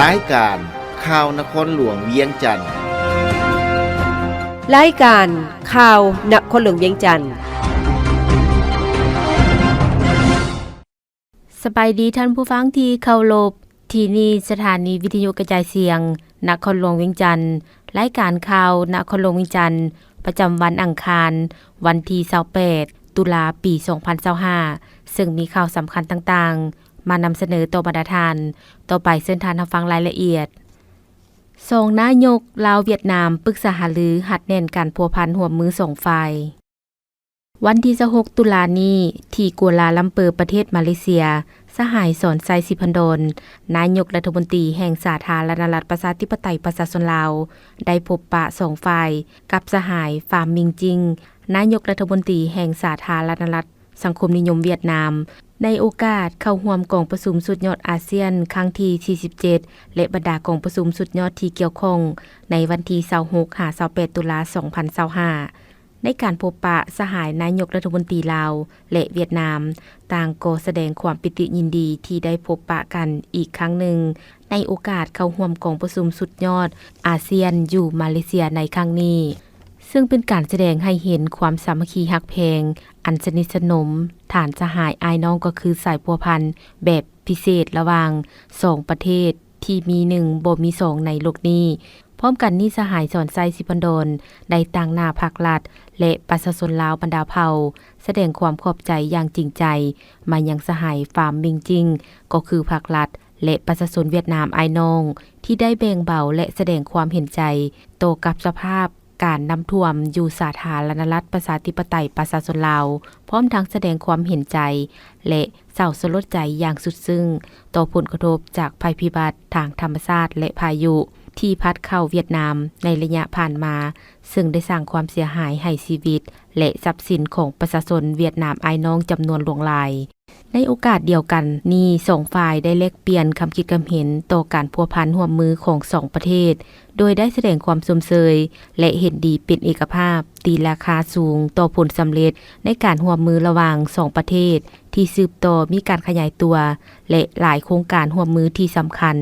รายการข่าวนครหลวงเวียงจันทน์รายการข่าวนครหลวงเวียงจันทน์สบายดีท่านผู้ฟังที่เคารพที่นี่สถานีวิทยุกระจายเสียงนครหลวงเวียงจันทน์รายการข่าวนครหลวงเวียงจันทน์ประจำวันอังคารวันที่28ตุลาปี2025ซึ่งมีข่าวสำคัญต่างๆมานำเสนอต่อบรรดาท่านต่อไปเชิญท่านรับฟังรายละเอียด2นายกลาวเวียดนามปรึกษาหารือหัดแน่นการพัวพันร่วมมือ2ฝ่ายวันที่26ตุลานี้ที่กัวลาลัมเปอร์ประเทศมาเลเซียสหายสอนไซสิพันดลนายกรัฐมนตรีแห่งสาธารณรัฐประชาธิปไตยประชาชนลาวได้พบปะ2ฝ่ายกับสหายฟาร์มมิงจิงนายกรัฐมนตรีแห่งสาธารณรัฐสังคมนิยมเวียดนามในโอกาสเข้าร่วมกองประชุมสุดยอดอาเซียนครั้งที่47และบรรดากองประชุมสุดยอดที่เกี่ยวข้องในวันที่26-28ตุลา2025ในการพบปะสหายนายกรัฐมนตรีลาวและเวียดนามต่างก็แสดงความปิติยินดีที่ได้พบปะกันอีกครั้งหนึ่งในโอกาสเข้าร่วมกองประชุมสุดยอดอาเซียนอยู่มาเลเซียในครั้งนี้ซึ่งเป็นการแสดงให้เห็นความสามัคคีฮักแพงอันสนิทสนมฐานสหายอายน้องก็คือสายพัวพันแบบพิเศษระหว่าง2ประเทศที่มี1บ่มี2ในโลกนี้พร้อมกันนี้สหายสอนไซสิพันดลได้ตั้งหน้าภาครัฐและประชาชนลาวบรรดาเผ่าแสดงความขอบใจอย่างจริงใจมายังสหายฟาร์มมิงจิงก็คือภาครัฐและประชาชนเวียดนามอายน้องที่ได้แบ่งเบาและแสดงความเห็นใจโตกับสภาพการน้ำท่วมอยู่สาธารณรัฐประชาธิปไตยประชาชนลาวพร้อมทั้งแสดงความเห็นใจและเศร้าสลดใจอย่างสุดซึ้งต่อผลกระทบจากภัยพิบัติทางธรรมชาติและพายุที่พัดเข้าเวียดนามในระยะผ่านมาซึ่งได้สร้างความเสียหายให้ชีวิตและทรัพย์สินของประชาชนเวียดนามอายน้องจำนวนหลวงหลายในโอกาสเดียวกันนี้2ฝ่ายได้แลกเปลี่ยนความคิดความเห็นต่อการพัวพันร่วมมือของ2ประเทศโดยได้แสดงความชมเชยและเห็นดีเป็นเอกภาพตีราคาสูงต่อผลสำเร็จในการร่วมมือระหว่าง2ประเทศที่สืบต่อมีการขยายตัวและหลายโครงการร่วมมือที่สำคัญ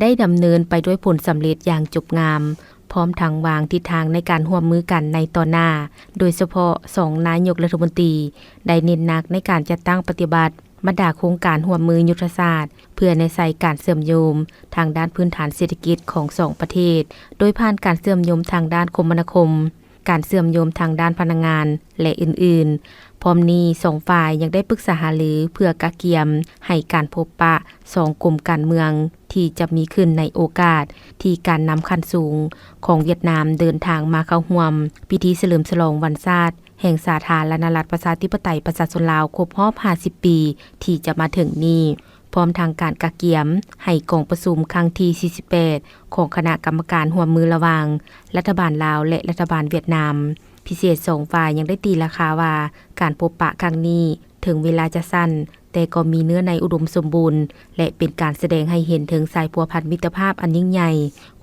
ได้ดำเนินไปด้วยผลสำเร็จอย่างจบงามพร้อมทั้งวางทิศทางในการร่วมมือกันในต่อหน้าโดยเฉพาะ2นายกรัฐมนตรีได้เน้นหนักในการจัดตั้งปฏิบัติบรรดาโครงการร่วมมือยุทธศาสตร์เพื่อในใส่การเชื่อมโยงทางด้านพื้นฐานเศรษฐกิจของ2ประเทศโดยผ่านการเชื่อมโยงทางด้านคมนาคมการเชื่อมโยงทางด้านพลังงานและอื่นๆพร้อมนี้2ฝ่ายยังได้ปรึกษาหารือเพื่อกะเกียมให้การพบปะ2กลุ่มการเมืองที่จะมีขึ้นในโอกาสที่การนำขั้นสูงของเวียดนามเดินทางมาเข้าร่วมพิธีเฉลิมฉลองวันชาติแห่งสาธารณรัฐประชาธิปไตยประชาชนลาวครบรอบ50ปีที่จะมาถึงนี้พร้อมทางการกะเกียมให้กองประชุมครั้งที่48ของคณะกรรมการร่วมมือระหว่างรัฐบาลลาวและรัฐบาลเวียดนามพิเศษ2ฝ่ายยังได้ตีราคาว่าการพบปะครั้งนี้ถึงเวลาจะสั้นแต่ก็มีเนื้อในอุดมสมบูรณ์และเป็นการแสดงให้เห็นถึงสายพัวพันมิตรภาพอันยิ่งใหญ่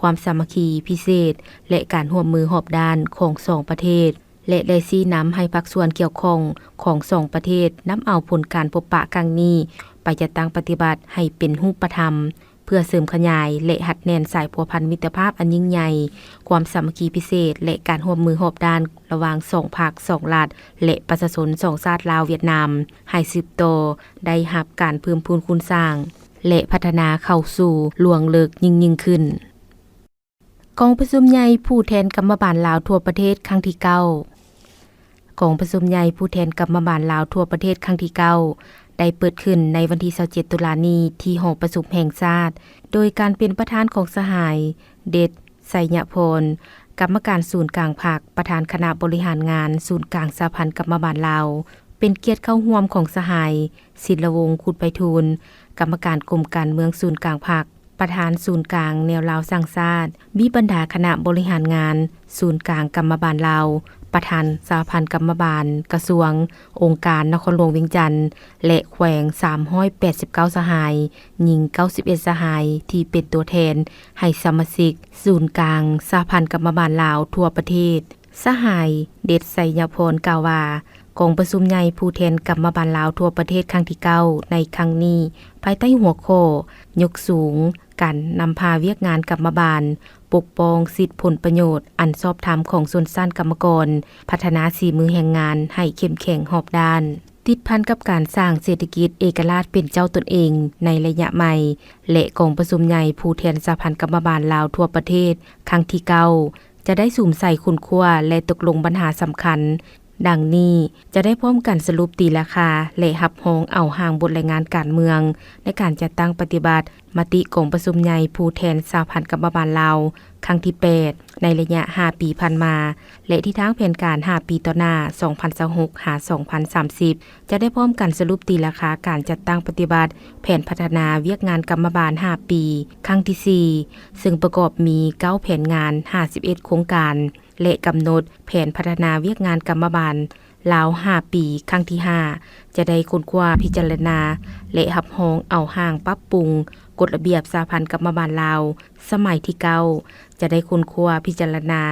ความสามัคคีพิเศษและการร่วมมือรอบด้านของ2ประเทศและได้ชี้นำให้ภาคส่วนเกี่ยวข้องของ2ประเทศนำเอาผลการพบปะครั้งนี้ไปจัดตั้งปฏิบัติให้เป็นรูปธรรมเพื่อเสริมขยายและหัดแน่นสายพัวพันมิตรภาพอันยิ่งใหญ่ความสามัคคีพิเศษและการร่วมมือรอบด้านระหว่าง2ภาค2รัฐและประชาชน2ชาติลาวเวียดนามให้สืบต่อได้รับการเพิ่มพูนคุณสร้างและพัฒนาเข้าสู่ล่วงเลิกยิ่งขึ้นกองประชุมใหญ่ผู้แทนกรรมบาลลาวทั่วประเทศครั้งที่9กองประชุมใหญ่ผู้แทนกรรมบาลลาวทั่วประเทศครั้งที่9ได้เปิดขึ้นในวันที่27ตุลานี้ที่หอประชุมแห่งชาติโดยการเป็นประธานของสหายเดชไสยพลกรรมการศูนย์กลางภาคประธานคณะบริหารงานศูนย์กลางสหพันธ์กรรมบาลลาวเป็นเกียรติเข้าร่วมของสหายศิลวงศ์ขุดไพฑูรย์กรรมการกรมการเมืองศูนย์กลางภาคประธานศูนย์กลางแนวลาวสร้างชาติมีบรรดาคณะบริหารงานศูนย์กลางกรรมบาลลาวประธานสหพันธ์กรรมบาลกระทรวงองค์การนครหลวงเวียงจันทน์และแขวง389สหายหญิง91สหายที่เป็นตัวแทนให้สมาชิกศูนย์กลางสหพันธ์กรรมบาลลาวทั่วประเทศสหายเดชไสยพลกล่าวว่า กองประชุมใหญ่ผู้แทนกรรมบาลลาวทั่วประเทศครั้งที่9ในครั้งนี้ภายใต้หัวข้อยกสูงการนำพาเวียกงานกรรมบาลปกป้องสิทธิผลประโยชน์อันชอบธรรมของส่วนสั้นกรรมกรพัฒนาฝีมือแห่งงานให้เข้มแข็งรอบด้านติดพันกับการสร้างเศรษฐกิจเอกราชเป็นเจ้าตนเองในระยะใหม่และกองประชุมใหญ่ผู้แทนสหพันธ์กรรมบาลลาวทั่วประเทศครั้งที่9จะได้สุ่มใส่คุณคั่วและตกลงปัญหาสำคัญดังนี้จะได้พร้อมกันสรุปตีราคาและหับห้องเอาห่างบทรายงานการเมืองในการจัดตั้งปฏิบัติมติกองประชุมใหญ่ผู้แทนสหพันธ์กรรมบาลลาวครั้งที่8ในระยะ5ปีผ่านมาและที่ทางแผนการ5ปีต่อหน้า2026หา2030จะได้พร้อมกันสรุปตีราคาการจัดตั้งปฏิบัติแผนพัฒนาเวียกงานกรรมบาล5ปีครั้งที่4ซึ่งประกอบมี9แผนงาน51โครงการและกำหนดแผนพัฒนาเวียกงานกรรมบาลลาว5ปีครั้งที่5จะได้ค้นคว้าพิจารณาและหับห้องเอาห่างปรับปรุงกฎระเบียบสหพันธ์กรรมบาลลาวสมัยที่9จะได้ค้นคว้าพิจารณา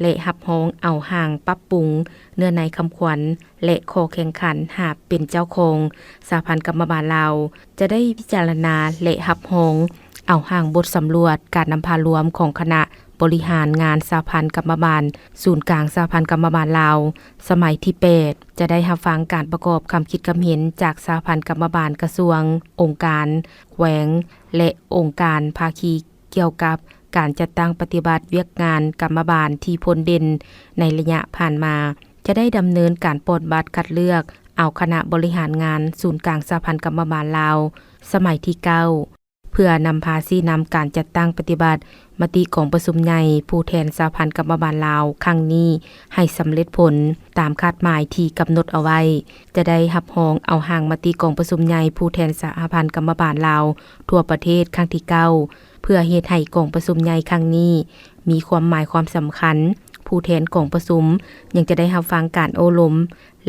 และหับห้องเอาห่างปรับปรุงเนื้อในคำขวัญและข้อแข่งขันหากเป็นเจ้าของสหพันธ์กรรมบาลลาวจะได้พิจารณาและหับห้องเอาห่างบทสำรวจการนำพารวมของคณะบริหารงานสหพันธ์กรรมบาลศูนย์กลางสหพันธ์กรรมบาลลาวสมัยที่8จะได้รับฟังการประกอบคำคิดคำเห็นจากสหพันธ์กรรมบาลกระทรวงองค์การแขวงและองค์การภาคีเกี่ยวกับการจัดตั้งปฏิบัติเวียกงานกรรมบาลที่พ้นเด่นในระยะผ่านมาจะได้ดำเนินการปลดบัตรคัดเลือกเอาคณะบริหารงานศูนย์กลางสหพันธ์กรรมบาลลาวสมัยที่9เพื่อนำพาชี้นำการจัดตั้งปฏิบัติมติของประชุมใหญ่ผู้แทนสหพันธ์กรรมบาลลาวครั้งนี้ให้สำเร็จผลตามคาดหมายที่กำหนดเอาไว้จะได้หับห้องเอาห่างมติของประชุมใหญ่ผู้แทนสหพันธ์กรรมบาลลาวทั่วประเทศครั้งที่9เพื่อเฮ็ดให้กองประชุมใหญ่ครั้งนี้มีความหมายความสำคัญผู้แทนกองประชุมยังจะได้รับฟังการโอลม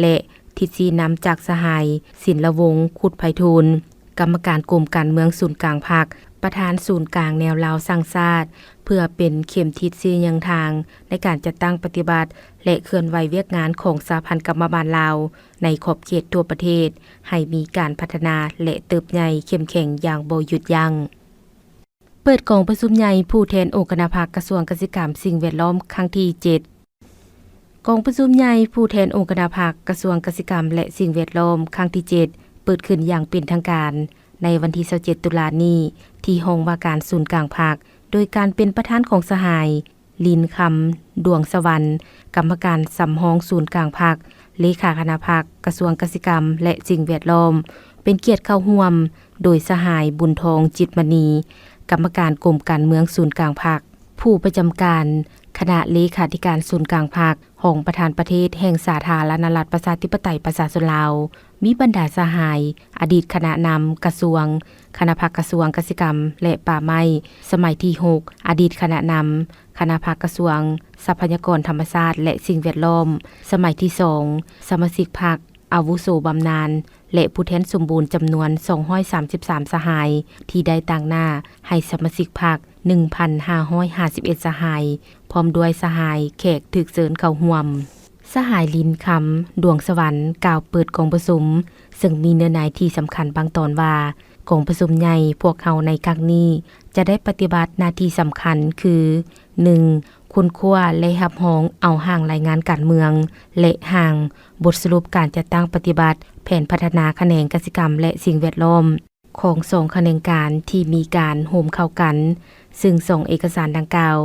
และทิศชี้นำจากสหายศิลวงศ์ขุดไพฑูรย์กรรมการกลุ่มการเมืองศูนย์กลางภาคประธานศูนย์กลางแนวลาวสร้างชาติเพื่อเป็นเข็มทิศชี้ยังทางในการจัดตั้งปฏิบัติและเคลื่อนไหวเวียกงานของสหพันธ์กรรมบาลลาวในขอบเขตทั่วประเทศให้มีการพัฒนาและเติบใหญ่เข้มแข็งอย่างบ่หยุดยั้งเปิดกองประชุมใหญ่ผู้แทนองค์คณะภาคกระทรวงเกษตรกรรมสิ่งแวดล้อมครั้งที่7กองประชุมใหญ่ผู้แทนองค์คณะภาคกระทรวงเกษตรกรรมและสิ่งแวดล้อมครั้งที่7เปิดขึ้นอย่างเป็นทางการในวันที่27ตุลาคมนี้ที่ห้องว่าการศูนย์กลางภาคโดยการเป็นประธานของสหายลินคำดวงสวรรค์กรรมการสำห้องศูนย์กลางภาคเลขาคณะภาคกระทรวงเกษตรกรรมและสิ่งแวดล้อมเป็นเกียรติเข้าร่วมโดยสหายบุญทองจิตมณีกรรมการกรมการเมืองศูนย์กลางภาคผู้ประจำการคณะเลขาธิการศูนย์กลางภาคของประธานประเทศแห่งสาธารณรัฐประชาธิปไตยประชาชนลาวมีบรรดาสหายอดีตคณะนำกระทรวงคณะภาคกระทรวงเกษตรกรรมและป่าไม้สมัยที่6อดีตคณะนำคณะภาคกระทรวงทรัพยากรธรรมชาติและสิ่งแวดล้อมสมัยที่2สมาชิกพรรคอาวุโสบำนาญและผู้แทนสมบูรณ์จำนวน233สหายที่ได้ต่างหน้าให้สมาชิกพรรค 1,551 สหายพร้อมด้วยสหายแขกถึกเชิญเข้าร่วมสหายลินคำดวงสวรรค์กล่าวเปิดกองประชุมซึ่งมีเนื้อหาที่สำคัญบางตอนว่ากองประชุมใหญ่พวกเขาในครั้งนี้จะได้ปฏิบัติหน้าที่สำคัญคือ 1. คุณคั่วและหับห้องเอาห่างรายงานการเมืองและห่างบทสรุปการจัดตั้งปฏิบัติแผนพัฒนาแขนงกสิกรรมและสิ่งแวดล้อมของ2แขนงการที่มีการโฮมเข้ากันซึ่ง2เอกสารดังกล่าว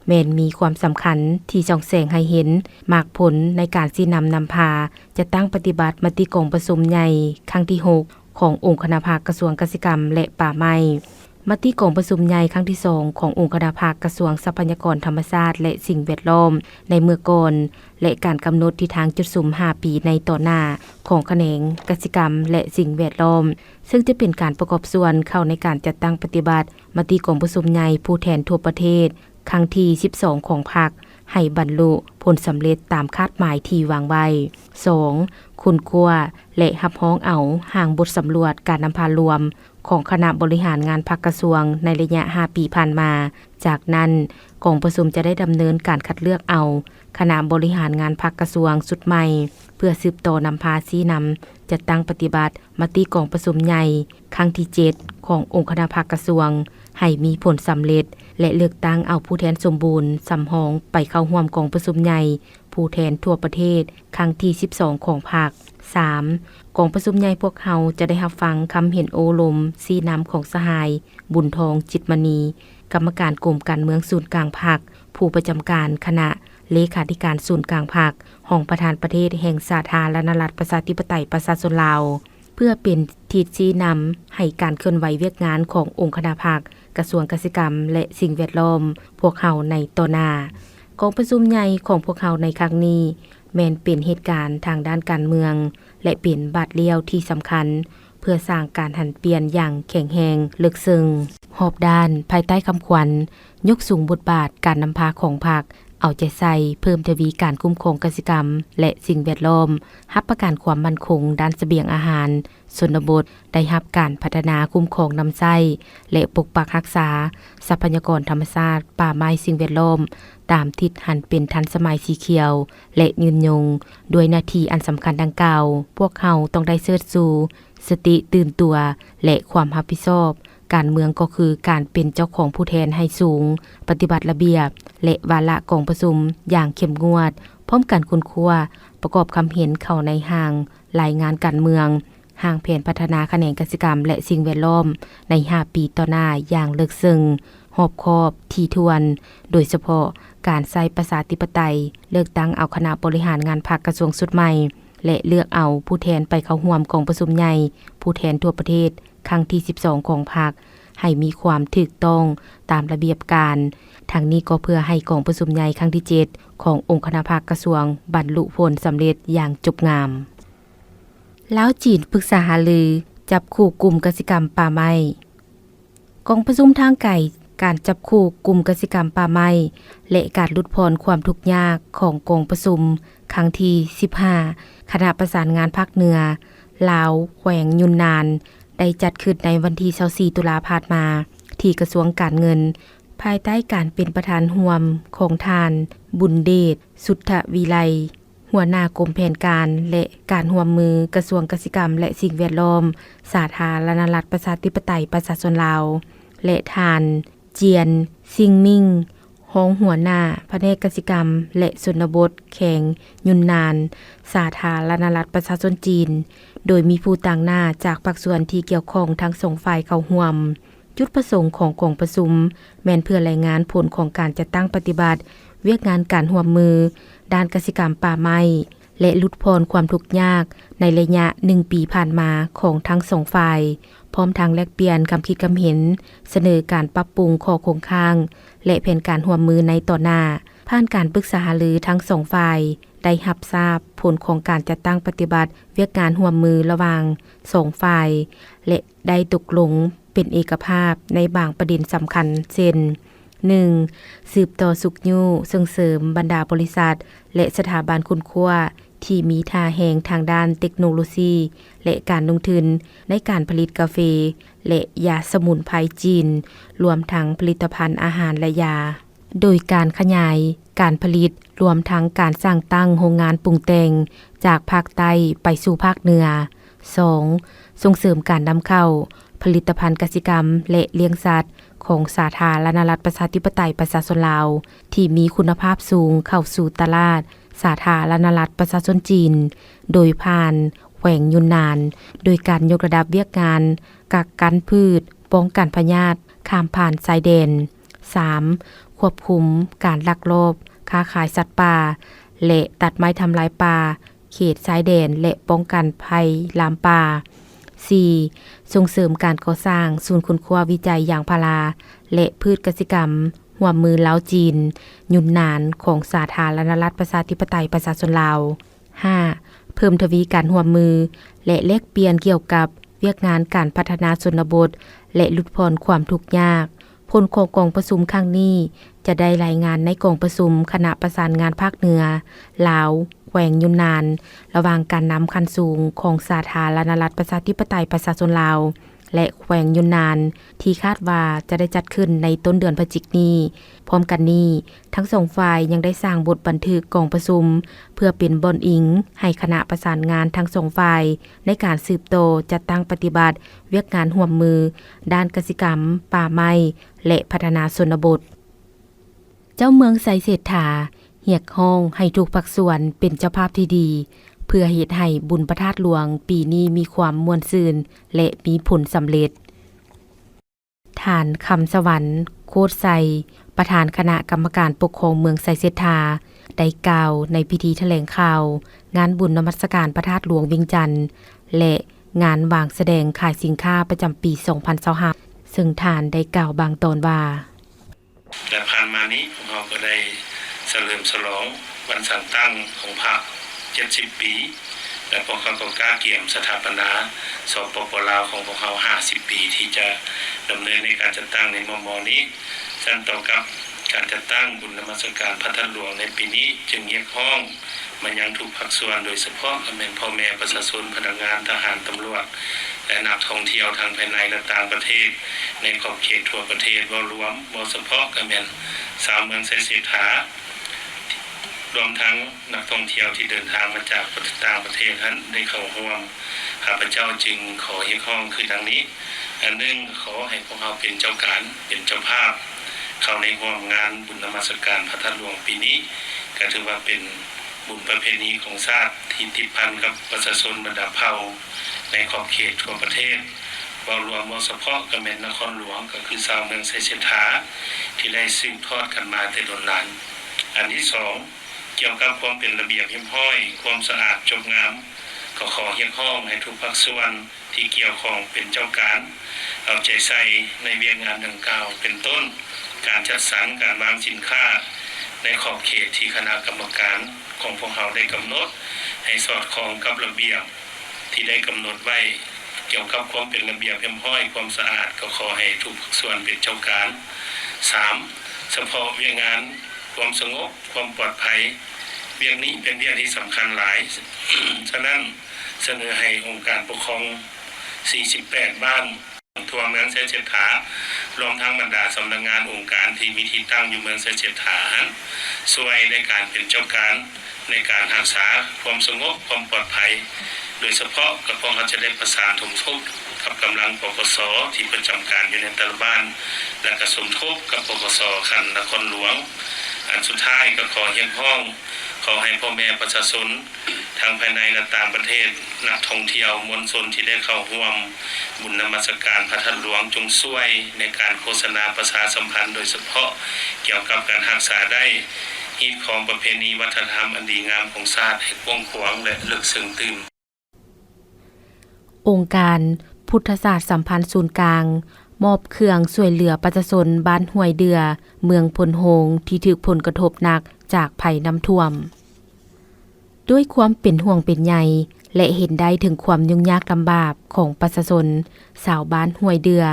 แม้นมีความสำคัญที่ส่องแสงให้เห็นมากผลในการชี้นำพาจะตั้งปฏิบัติมติกองประชุมใหญ่ครั้งที่6ขององค์คณะภาคกระทรวงเกษตรกรรมและป่าไม้มติกองประชุมใหญ่ครั้งที่2ขององค์คณะภาคกระทรวงทรัพยากรธรรมชาติและสิ่งแวดล้อมในเมื่อก่อนและการกำหนดทิศทางจุดสูง5ปีในต่อหน้าของแขนงกสิกรรมและสิ่งแวดล้อมซึ่งจะเป็นการประกอบส่วนเข้าในการจัดตั้งปฏิบัติมติกองประชุมใหญ่ผู้แทนทั่วประเทศครั้งที่12ของพรรคให้บรรลุผลสำเร็จตามคาดหมายที่วางไว้ 2. คุณคั่วและหับห้องเอาห่างบทสำรวจการนำพารวมของคณะบริหารงานภาคกระทรวงในระยะ5ปีผ่านมาจากนั้นกองประชุมจะได้ดำเนินการคัดเลือกเอาคณะบริหารงานภาคกระทรวงชุดใหม่ เพื่อสืบต่อนำพาชี้นำจัดตั้งปฏิบัติมติกองประชุมใหญ่ครั้งที่ 7 ขององค์คณะภาคกระทรวงให้มีผลสำเร็จและเลือกตั้งเอาผู้แทนสมบูรณ์สำหองไปเข้าร่วมกองประชุมใหญ่ผู้แทนทั่วประเทศครั้งที่ 12 ของภาค 3. กองประชุมใหญ่พวกเขาจะได้รับฟังคำเห็นโอลมชี้นำของสหายบุญทองจิตมณีกรรมการกรมการเมืองศูนย์กลางภาคผู้ประจำการคณะเลขาธิการศูนย์กลางภาคห้องประธานประเทศแห่งสาธารณรัฐประชาธิปไตยประชาชนลาวเพื่อเป็นทิศชี้นำให้การเคลื่อนไหวเวียกงานขององค์คณะภาคกระทรวงเกษตรกรรมและสิ่งแวดล้อมพวกเขาในต่อหน้ากองประชุมใหญ่ของพวกเขาในครั้งนี้แม้นเป็นเหตุการณ์ทางด้านการเมืองและเป็นบาดเลี้ยวที่สำคัญเพื่อสร้างการหันเปลี่ยนอย่างแข็งแรงลึกซึ้งหอบด้านภายใต้คำขวัญยกสูงบทบาทการนำพาของภาคเอาใจใส่เพิ่มทวีการคุ้มครองเกษตรกรรมและสิ่งแวดล้อมรับประกันความมั่นคงด้านเสบียงอาหารชนบทได้รับการพัฒนาคุ้มครองน้ำใช้และปกปักรักษาทรัพยากรธรรมชาติป่าไม้สิ่งแวดล้อมตามทิศหันเป็นทันสมัยสีเขียวและยืนยงด้วยหน้าที่อันสำคัญดังกล่าวพวกเขาต้องได้เชิดสู่สติตื่นตัวและความรับผิดชอบการเมืองก็คือการเป็นเจ้าของผู้แทนให้สูงปฏิบัติระเบียบและวาระกองประชุมอย่างเข้มงวดพร้อมกันคุ้นคั่วประกอบคำเห็นเข้าในห่างรายงานการเมืองห่างแผนพัฒนาแขนงกสิกรรมและสิ่งแวดล้อมใน5 ปีต่อหน้าอย่างลึกซึ้งรอบคอบถี่ถ้วนโดยเฉพาะการใช้ประชาธิปไตยเลือกตั้งเอาคณะบริหารงานภาคกระทรวงสุดใหม่และเลือกเอาผู้แทนไปเข้าร่วมกองประชุมใหญ่ผู้แทนทั่วประเทศครั้งที่ 12 ของภาคให้มีความถูกต้องตามระเบียบการทั้งนี้ก็เพื่อให้กองประชุมใหญ่ครั้งที่ 7 ขององค์คณะภาคกระทรวงบรรลุผลสำเร็จอย่างจบงามลาวจีนปรึกษาหารือจับคู่กลุ่มกสิกรรมป่าไม้กองประชุมทางไกลการจับคู่กลุ่มกสิกรรมป่าไม้และการลดพรความทุกข์ยากของกองประชุมครั้งที่ 15 คณะประสานงานภาคเหนือลาวแขวงยุนนานได้จัดขึ้นในวันที่ 24 ตุลาผ่านมาที่กระทรวงการเงินภายใต้การเป็นประธานร่วมของทานบุญเดชสุทธวิไลหัวหน้ากรมแผนการและการร่วมมือกระทรวงเกษตรกรรมและสิ่งแวดล้อมสาธารณรัฐประชาธิปไตยประชาชนลาวและทานเจียนซิงมิงรองหัวหน้าแผนกเกษตรกรรมและชนบทแขวงยุนนานสาธารณรัฐประชาชนจีนโดยมีผู้ต่างหน้าจากภาคส่วนที่เกี่ยวข้องทั้ง2ฝ่ายเข้าร่วมจุดประสงค์ของกองประชุมแม่นเพื่อรายงานผลของการจัดตั้งปฏิบัติเวียกงานการร่วมมือด้านกสิกรรมป่าไม้และลดพรความทุกข์ยากในระยะ1 ปีผ่านมาของทั้ง2ฝ่ายพร้อมทางแลกเปลี่ยนความคิดความเห็นเสนอการปรับปรุงข้อคงค้างและแผนการร่วมมือในต่อหน้าผ่านการปรึกษาหารือทั้ง2ฝ่ายได้รับทราบผลของการจัดตั้งปฏิบัติเวียกงานร่วมมือระหว่าง2ฝ่ายและได้ตกลงเป็นเอกภาพในบางประเด็นสำคัญเช่น 1. สืบต่อสุขยู่ส่งเสริมบรรดาบริษัทและสถาบันคุณครัวที่มีท่าแห่งทางด้านเทคโนโลยีและการลงทุนในการผลิตกาแฟและยาสมุนไพรจีนรวมทั้งผลิตภัณฑ์อาหารและยาโดยการขยายการผลิตรวมทั้งการสร้างตั้งโรงงานปรุงแต่งจากภาคใต้ไปสู่ภาคเหนือ 2. ส่งเสริมการนำเข้าผลิตภัณฑ์กสิกรรมและเลี้ยงสัตว์ของสาธารณรัฐประชาธิปไตยประชาชนลาวที่มีคุณภาพสูงเข้าสู่ตลาดสาธารณรัฐประชาชนจีนโดยผ่านแขวงยุนนานโดยการยกระดับเวียกงานกักกันพืชป้องกันพยาธิข้ามผ่านชายแดน 3. ควบคุมการลักลอบค้าขายสัตว์ป่าและตัดไม้ทำลายป่าเขตชายแดนและป้องกันภัยลามป่า 4. ส่งเสริมการก่อสร้างศูนย์ค้นคว้าวิจัยยางพาราและพืชกสิกรรมร่วมมือลาวจีนยุนนานของสาธารณรัฐประชาธิปไตยประชาชนลาว 5. เพิ่มทวีการร่วมมือและแลกเปลี่ยนเกี่ยวกับเวียกงานการพัฒนาชนบทและลดพรความทุกข์ยากผลของกองประชุมครั้งนี้จะได้รายงานในกองประชุมคณะประสานงานภาคเหนือลาวแขวงยุนนานระหว่างการนำคันสูงของสาธารณรัฐประชาธิปไตยประชาชนลาว และแขวงยุนนานที่คาดว่าจะได้จัดขึ้นในต้นเดือนพฤศจิกายนนี้พร้อมกันนี้ทั้งสองฝ่ายยังได้สร้างบทบันทึกกองประชุมเพื่อเป็นบอนอิงให้คณะประสานงานทั้งสองฝ่ายในการสืบโตจัดตั้งปฏิบัติเวียกงานร่วมมือด้านกสิกรรมป่าไม้และพัฒนาชนบทเจ้าเมืองไสเศรษฐาเรียกร้องให้ทุกภาคส่วนเป็นเจ้าภาพที่ดีเพื่อเฮ็ดให้บุญพระธาตุหลวงปีนี้มีความม่วนซื่นและมีผลสำเร็จฐานคำสวรรค์โคตรไซประธานคณะกรรมการปกครองเมืองไสเศรษฐาได้กล่าวในพิธีแถลงข่าวงานบุญนมัสการพระธาตุหลวงเวียงจันทน์และงานวางแสดงขายสินค้าประจำปี 2025ซึ่งท่านได้กล่าวบางตอนว่าและผ่านมานี้พวกเราก็ได้เฉลิมฉลองวันสันตั้งของพรรค70 ปีและพวกเขาก็กล้าเกี่ยมสถาปนาสปป.ลาวของพวกเขา50 ปีที่จะดำเนินในการจัดตั้งในม.นี้ซึ่งต่อกับการจัดตั้งบุญนมัสการพระธาตุหลวงในปีนี้จึงเรียกร้องมายังทุกภาคส่วนโดยเฉพาะพ่อแม่ประชาชนพนักงานทหารตำรวจและนักท่องเที่ยวทางภายในและต่างประเทศในขอบเขตทั่วประเทศรวมเฉพาะชาวเมืองไสเศรษฐารวมทั้งนักท่องเที่ยวที่เดินทางมาจากต่างประเทศนั้นได้เข้าร่วมข้าพเจ้าจึงขอเรียกร้องคือดังนี้อันหนึ่งขอให้พวกเราเป็นเจ้าการเป็นเจ้าภาพเข้าในร่วมงานบุญนมัสการพระธาตุหลวงปีนี้ก็ถือว่าเป็นบุญประเพณีของชาติที่ติดพันกับประชาชนบรรดาเผ่าในขอบเขตทั่วประเทศรวมเฉพาะกับนครหลวงก็คือชาวเมืองไสเศรษฐาที่ได้สืบทอดกันมาแต่โดนนานอันที่2เกี่ยวกับความเป็นระเบียบเรียบร้อยความสะอาดจบงามก็ขอเรียกร้องให้ทุกภาคส่วนที่เกี่ยวข้องเป็นเจ้าการเอาใจใส่ในเวียกงานดังกล่าวเป็นต้นการจัดสรรการวางสินค้าในขอบเขตที่คณะกรรมการของพวกเราได้กำหนดให้สอดคล้องกับระเบียบที่ได้กำหนดไว้เกี่ยวกับความเป็นระเบียบเรียบร้อยความสะอาดก็ขอให้ทุกภาคส่วนเป็นเจ้าการ 3. เฉพาะเวียกงานความสงบความปลอดภัยเวียกนี้เป็นเวียกที่สำคัญหลาย ฉะนั้นเสนอให้องค์การปกครอง48บ้านทั่วเมืองไสเศรษฐารวมทั้งบรรดาสำนักงานองค์การที่มีที่ตั้งอยู่เมืองไสเศรษฐาช่วยในการเป็นเจ้าการในการรักษาความสงบความปลอดภัยโดยเฉพาะกับพวกเราจะได้ประสานสมทบกับกำลังปปสที่ประจำการอยู่ในแต่ละบ้านและก็สมทบกับปปสคันนครหลวงอันสุดท้ายก็ขอเรียกร้องขอให้พ่อแม่ประชาชนทางภายในและต่างประเทศนักท่องเที่ยวมวลชนที่ได้เข้าร่วมบุญนมัสการพระธาตุหลวงจงช่วยในการโฆษณาประชาสัมพันธ์โดยเฉพาะเกี่ยวกับการรักษาได้ฮีตของประเพณีวัฒนธรรมอันดีงามของชาติให้กว้างขวางและลึกซึ้งตื่นองค์การพุทธศาสตร์สัมพันธ์ศูนย์กลางมอบเครื่องช่วยเหลือประชาชนบ้านห้วยเดือเมืองพลโฮงที่ถูกผลกระทบหนักจากภัยน้ำท่วมด้วยความเป็นห่วงเป็นใยและเห็นได้ถึงความยุ่งยากลำบากของประชาชนชาวบ้านห้วยเดือ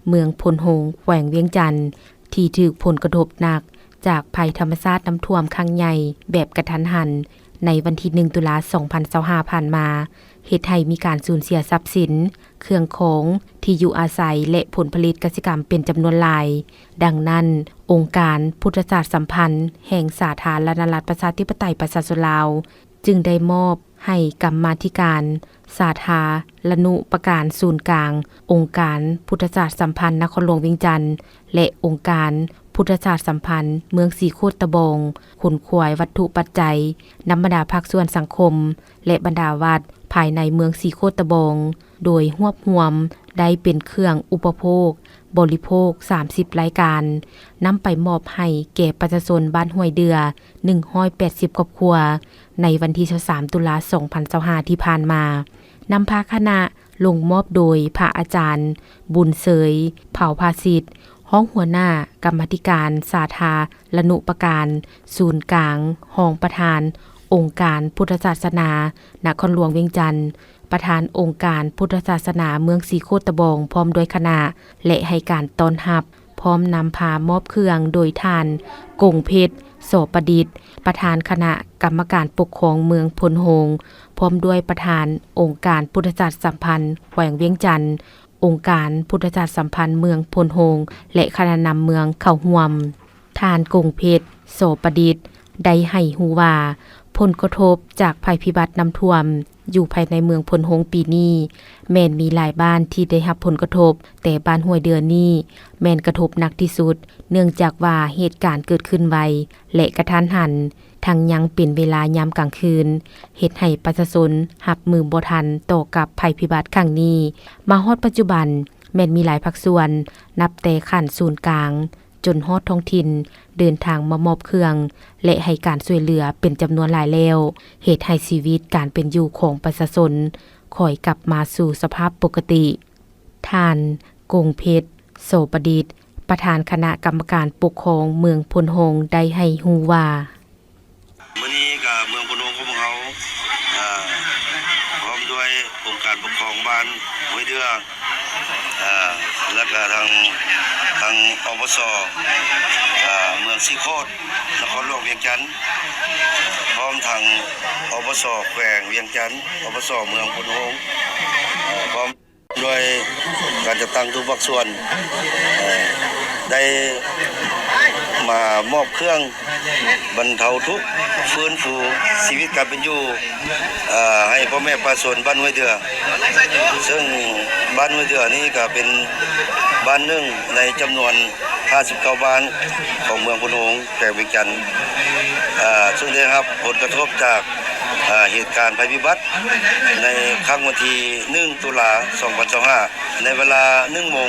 เมืองพลโฮงแขวงเวียงจันทน์ที่ถูกผลกระทบหนักจากภัยธรรมชาติน้ำท่วมครั้งใหญ่แบบกระทันหันในวันที่1ตุลาคม 2025ผ่านมาเฮ็ดให้มีการสูญเสียทรัพย์สินเครื่องของที่อยู่อาศัยและผลผลิตกสิกรรมเป็นจำนวนหลายดังนั้นองค์การพุทธศาสตร์สัมพันธ์แห่งสาธารณรัฐประชาธิปไตยประชาชนลาวจึงได้มอบให้กรรมาธิการสาธารณูปการศูนย์กลางองค์การพุทธศาสตร์สัมพันธ์นครหลวงเวียงจันทน์และองค์การพุทธศาสตร์สัมพันธ์เมืองสีโคตรตะบงขนขวายวัตถุปัจจัยนำบรรดาภาคส่วนสังคมและบรรดาวัดภายในเมืองสีโคตรตะบงโดยรวบรวมได้เป็นเครื่องอุปโภคบริโภค30รายการนำไปมอบให้แก่ประชาชนบ้านห้วยเดือ180ครอบครัวในวันที่23ตุลาคม 2025ที่ผ่านมานำพาคณะลงมอบโดยพระอาจารย์บุญเสยเผ่าภาสิทธิ์ห้องหัวหน้ากรรมาธิการสาธารณูปการศูนย์กลางห้องประธานองค์การพุทธศาสนานครหลวงเวียงจันทน์ประธานองค์การพุทธศาสนาเมืองสีโคตรตะบงพร้อมด้วยคณะและให้การต้อนรับพร้อมนำพามอบเครื่องโดยทานกงเพชรโสประดิษฐ์ประธานคณะกรรมการปกครองเมืองพลโฮงพร้อมด้วยประธานองค์การพุทธศาสตร์สัมพันธ์แขวงเวียงจันทน์ องค์การพุทธศาสตร์สัมพันธ์เมืองพลโฮงและคณะนำเมืองเข้าร่วมทานกงเพชรโสประดิษฐ์ได้ให้ฮู้ว่าผลกระทบจากภัยพิบัติน้ำท่วมอยู่ภายในเมืองพลโฮงปีนี้แม่นมีหลายบ้านที่ได้รับผลกระทบแต่บ้านห้วยเดือนนี้แม่นกระทบหนักที่สุดเนื่องจากว่าเหตุการณ์เกิดขึ้นไวและกระทันหันทั้งยังเป็นเวลายามกลางคืนเฮ็ดให้ประชาชนรับมือบ่ทันต่อกับภัยพิบัติครั้งนี้มาฮอดปัจจุบันแม่นมีหลายภาคส่วนนับแต่ขั้นศูนย์กลางจนฮอดท้องถิ่นเดินทางมามอบเครื่องและให้การช่วยเหลือเป็นจำนวนหลายแล้วเหตุให้ชีวิตการเป็นอยู่ของประชาชนค่อยกลับมาสู่สภาพปกติท่านกงเพชรโสประดิษฐ์ประธานคณะกรรมการปกครองเมืองพลโฮงได้ให้ฮู้ว่ามื้อนี้ก็เมืองพนมของเราพร้อมด้วยองค์การปกครองบ้านห้วยเดือและก็ทางอบสเมืองสีโคตรนครหลวงเวียงจันทน์พร้อมทางอบสแขวงเวียงจันทน์อบสเมืองพนมพร้อมด้วยการจัดตั้งทุกภาคส่วนได้มามอบเครื่องบรรเทาทุกข์ฟื้นฟูชีวิตการเป็นอยู่ให้พ่อแม่ประชาชนบ้านห้วยเดือซึ่งบ้านห้วยเดือนี้ก็เป็นบ้านหนึ่งในจำนวน59บ้านของเมืองพนมแขวงเวียงจันทน์ซึ่งได้รับผลกระทบจากเหตุการณ์ภัยพิบัติในครั้งวันที่1ตุลา2025ในเวลา 1 โมง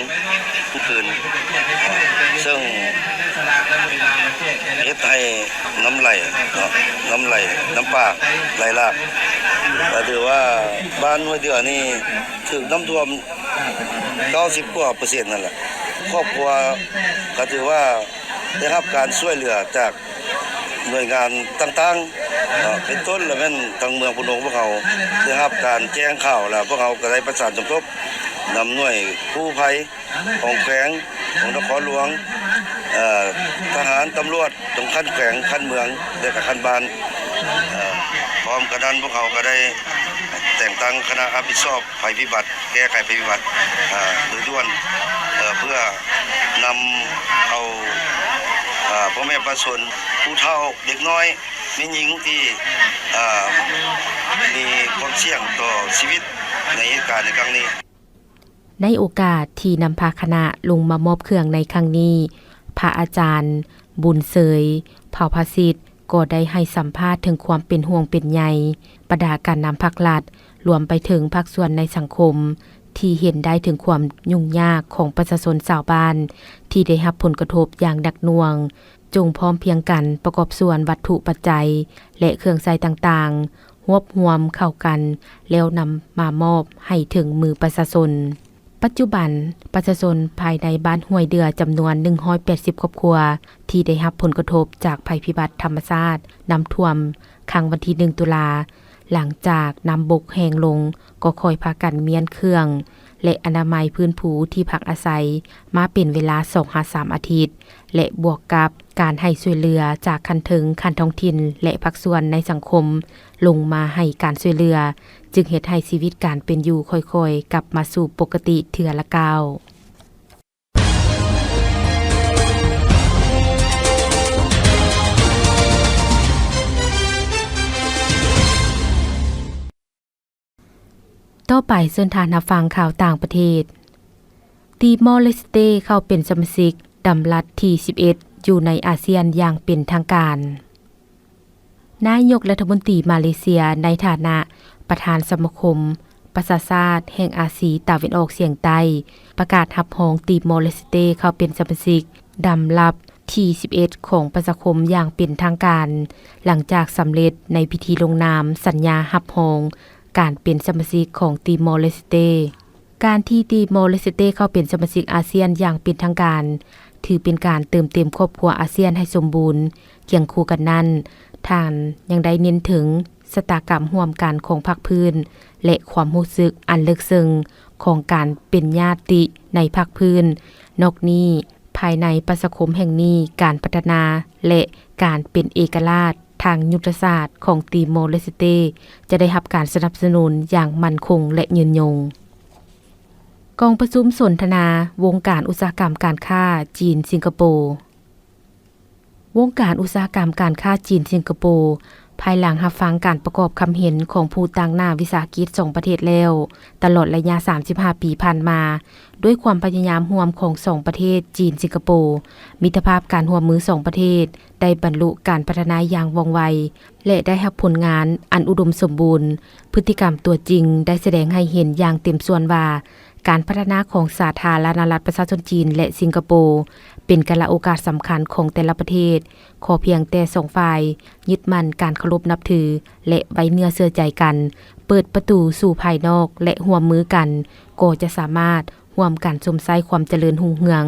คืนซึ่งเฮ็ดให้น้ำน้ำปากไหลหลากก็ถือว่าบ้านห้วยเดือนี่ถึงน้ำท่วม90กว่า%นั่นแหละครอบครัวก็ถือว่าได้รับการช่วยเหลือจากหน่วยงานต่างๆเป็นต้นแล้วแม่นทางเมืองพนมพวกเขาได้รับการแจ้งข่าวแล้วพวกเขาก็ได้ประสานสมทบนำหน่วยกู้ภัยของแขวงของนครหลวงทหารตำรวจตรงขั้นแขวงขั้นเมืองและก็ขั้นบ้านพร้อมกันนั้นพวกเขาก็ได้แต่งตั้งคณะรับผิดชอบภัยพิบัติแก้ไขภัยพิบัติโดยด่วนเพื่อนำเอาพ่อแม่ประชาชนผู้เฒ่าเด็กน้อยแม่หญิงที่มีความเสี่ยงต่อชีวิตในเหตุการณ์ในครั้งนี้ในโอกาสที่นำพาคณะลงมามอบเครื่องในครั้งนี้พระอาจารย์บุญเสยเผ่าภาษิตก็ได้ให้สัมภาษณ์ถึงความเป็นห่วงเป็นใยประดาการนำภาครัฐรวมไปถึงภาคส่วนในสังคมที่เห็นได้ถึงความยุ่งยากของประชาชนชาวบ้านที่ได้รับผลกระทบอย่างหนักหน่วงจงพร้อมเพียงกันประกอบส่วนวัตถุปัจจัยและเครื่องใช้ต่างๆรวบรวมเข้ากันแล้วนำมามอบให้ถึงมือประชาชนปัจจุบันประชาชนภายในบ้านห้วยเดือจำนวน180ครอบครัวที่ได้รับผลกระทบจากภัยพิบัติธรรมชาติน้ำท่วมครั้งวันที่1ตุลาหลังจากน้ำบกแห้งลงก็ค่อยพากันเมียนเครื่องและอนามัยพื้นผูที่พักอาศัยมาเป็นเวลา 2-3 อาทิตย์และบวกกับการให้ช่วยเหลือจากคันถึงคันท้องถิ่นและภาคส่วนในสังคมลงมาให้การช่วยเหลือจึงเฮ็ดให้ชีวิตการเป็นอยู่ค่อยๆกลับมาสู่ปกติเทื่อละก้าวต่อไปเชิญทานรับฟังข่าวต่างประเทศติมอร์เลสเตเข้าเป็นสมาชิกดำรัฐที่11อยู่ในอาเซียนอย่างเป็นทางการนายกรัฐมนตรีมาเลเซียในฐานะประธานสมาคมประชาชาติแห่งอาซีตะวันออกเฉียงใต้ประกาศรับรองติมอร์เลสเตเข้าเป็นสมาชิกดำรับที่11ของประชาคมอย่างเป็นทางการหลังจากสำเร็จในพิธีลงนามสัญญารับรองการเป็นสมาชิกของติมอร์เลสเตการที่ติมอร์เลสเตเข้าเป็นสมาชิกอาเซียนอย่างเป็นทางการถือเป็นการเติมเต็มครอบครัวอาเซียนให้สมบูรณ์เคียงคู่กันนั้นท่านยังได้เน้นถึงชะตากรรมร่วมกันของภาคพื้นและความรู้สึกอันลึกซึ้งของการเป็นญาติในภาคพื้นนอกนี้ภายในประชาคมแห่งนี้การพัฒนาและการเป็นเอกราชทางยุทธศาสตร์ของติมอร์เลสเตจะได้รับการสนับสนุนอย่างมั่นคงและยืนยงก กองประชุมสนทนาวงการอุตสาหกรรมการค้าจีนสิงคโปร์วงการอุตสาหกรรมการค้าจีนสิงคโปร์ภายหลังรับฟังการประกอบคำเห็นของผู้ต่างหน้าวิสาหกิจ2ประเทศแล้วตลอดระยะ35ปีผ่านมาด้วยความพยายามร่วมของ2ประเทศจีนสิงคโปร์มิตรภาพการร่วมมือ2ประเทศได้บรรลุการพัฒนาอย่างว่องไวและได้รับผลงานอันอุดมสมบูรณ์พฤติกรรมตัวจริงได้แสดงให้เห็นอย่างเต็มส่วนว่าการพัฒนาของสาธารณรัฐประชาชนจีนและสิงคโปร์เป็นกาลโอกาสสำคัญของแต่ละประเทศขอเพียงแต่สองฝ่ายยึดมั่นการเคารพนับถือและไว้เนื้อเชื่อใจกันเปิดประตูสู่ภายนอกและร่วมมือกันก็จะสามารถร่วมกันชมไส้ความเจริญรุ่งเรือง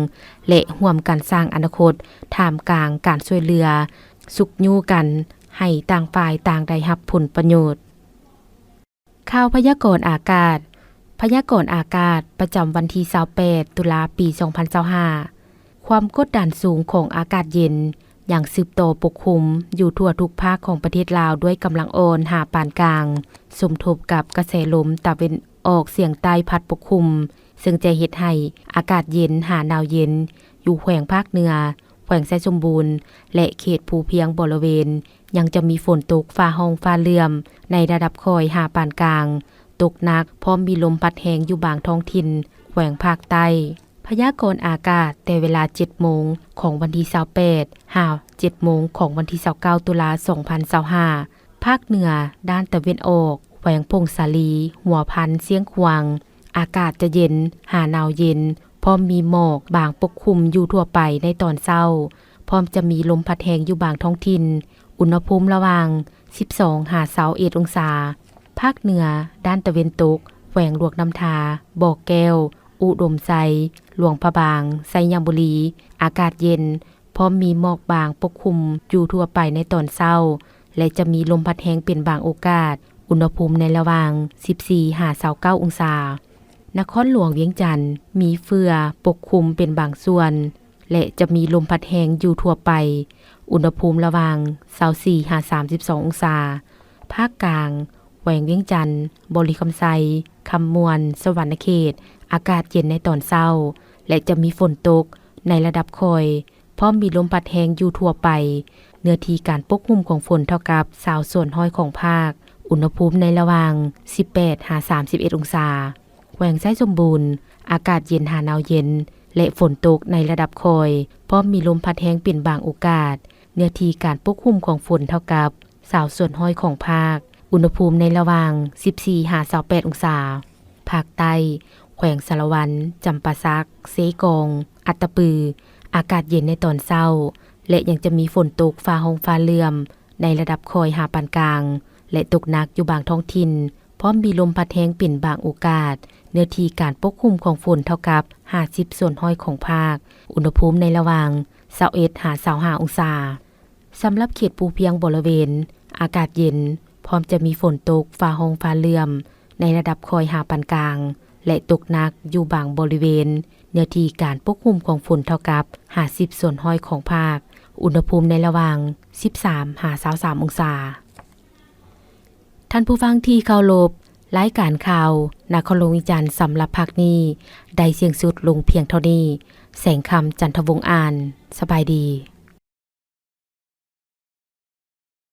และร่วมกันสร้างอนาคตท่ามกลางการช่วยเหลือสุขอยู่กันให้ต่างฝ่ายต่างได้รับผลประโยชน์ข่าวพยากรณ์อากาศพยากรณ์อากาศประจำวันที่28ตุลาปี 2025ความกดดันสูงของอากาศเย็นอย่างสืบต่อปกคลุมอยู่ทั่วทุกภาคของประเทศลาวด้วยกำลังอ่อนหาปานกลางสมทบกับกระแสลมตะวันออกเฉียงใต้พัดปกคลุมซึ่งจะเฮ็ดให้อากาศเย็นหาหนาวเย็นอยู่แขวงภาคเหนือแขวงไซสมบูรณ์และเขตภูเพียงบริเวณยังจะมีฝนตกฟ้าห้องฟ้าเลื่อมในระดับคอยหาปานกลางตกหนักพร้อมมีลมพัดแรงอยู่บางท้องถิ่นแขวงภาคใต้พยากรณ์อากาศแต่เวลา 7 โมงของวันที่28 7 โมงของวันที่29ตุลา2025ภาคเหนือด้านตะวันออกแขวงพงสาลีหัวพันเสียงขวางอากาศจะเย็นหาหนาวเย็นพร้อมมีหมอกบางปกคลุมอยู่ทั่วไปในตอนเช้าพร้อมจะมีลมพัดแรงอยู่บางท้องถิ่นอุณหภูมิระหว่าง 12-21 องศาภาคเหนือด้านตะวันตกแขวงหลวงน้ำทาบ่อแก้วอุดมไซหลวงพระบางไซยามบุรีอากาศเย็นพร้อมมีหมอกบางปกคลุมอยู่ทั่วไปในตอนเช้าและจะมีลมพัดแรงเป็นบางโอกาสอุณหภูมิในระหว่าง 14-29 องศานครหลวงเวียงจันทน์มีเฟือปกคลุมเป็นบางส่วนและจะมีลมพัดแรงอยู่ทั่วไปอุณหภูมิระหว่าง 24-32 องศาภาคกลางแขวงเวียงจันทน์บริคำไซคำมวนสวรรณเขตอากาศเย็นในตอนเช้าและจะมีฝนตกในระดับคอยพร้อมมีลมพัดแรงอยู่ทั่วไปเนื้อที่การปกคลุมของฝนเท่ากับ20ส่วนห้อยของภาคอุณหภูมิในระหว่าง 18-31 องศาแขวงไซสมบูรณ์อากาศเย็นหาหนาวเย็นและฝนตกในระดับคอยพร้อมมีลมพัดแรงเป็นบางโอกาสเนื้อที่การปกคลุมของฝนเท่ากับ20ส่วนห้อยของภาคอุณหภูมิในระหว่าง 14-28 องศาภาคใต้แขวงสารวันจำปาสักเซกองอัตตปืออากาศเย็นในตอนเช้าและยังจะมีฝนตกฟ้าห้องฟ้าเลื่อมในระดับคอยหาปานกลางและตกหนักอยู่บางท้องถิ่นพร้อมมีลมพัดแรงเป็นบางโอกาสเนื้อที่การปกคลุมของฝนเท่ากับ50ส่วนห้อยของภาคอุณหภูมิในระหว่าง21-25 องศาสำหรับเขตภูเพียงบริเวณอากาศเย็นพร้อมจะมีฝนตกฟ้าห้องฟ้าเลื่อมในระดับคอยหาปานกลางและตกหนักอยู่บางบริเวณเนื้อที่การปกคลุมของฝนเท่ากับ50ส่วนห้อยของภาคอุณหภูมิในระหว่าง 13-23 องศาท่านผู้ฟังที่เคารพรายการข่าวนครหลวงวิจารณ์สำหรับภาคนี้ได้เสียงสุดลงเพียงเท่านี้แสงคำจันทวงศ์อ่านสบายดี